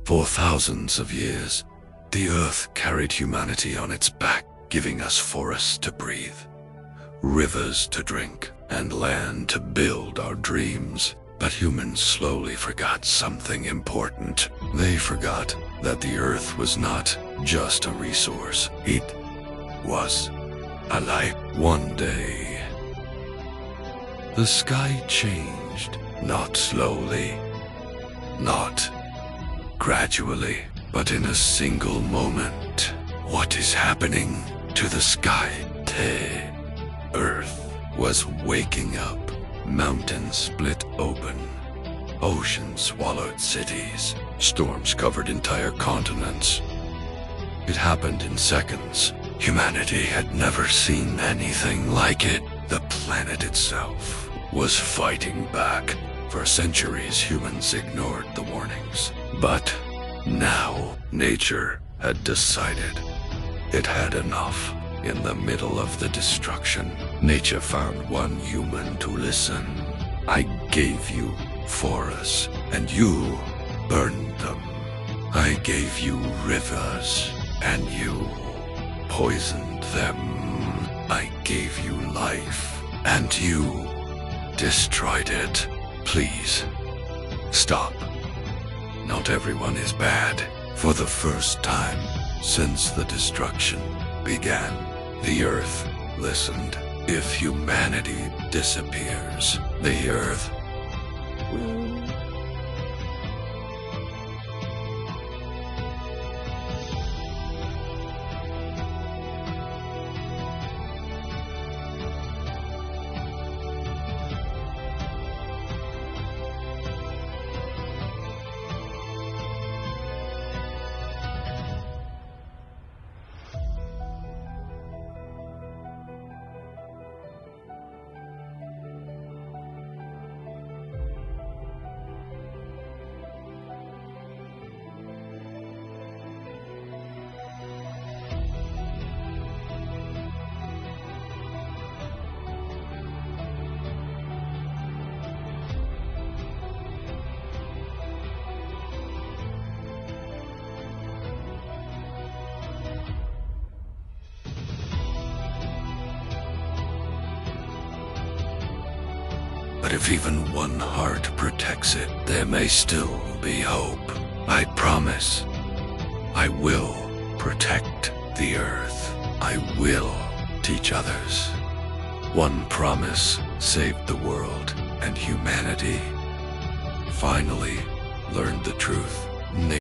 For thousands of years, the earth carried humanity on its back, giving us forests to breathe, rivers to drink, and land to build our dreams. But humans slowly forgot something important. They forgot that the earth was not just a resource. It was a life. One day, the sky changed, not slowly, not gradually, but in a single moment. What is happening to the sky? The earth was waking up. Mountains split open. Oceans swallowed cities. Storms covered entire continents. It happened in seconds. Humanity had never seen anything like it. The planet itself was fighting back. For centuries, humans ignored the warnings. But now, nature had decided it had enough. In the middle of the destruction, nature found one human to listen. I gave you forests, and you burned them. I gave you rivers, and you poisoned them. I gave you life, and you destroyed it. Please, stop. Not everyone is bad. For the first time since the destruction began, the earth listened. If humanity disappears, the earth will. But if even one heart protects it, there may still be hope. I promise. I will protect the earth. I will teach others. One promise saved the world, and humanity finally learned the truth.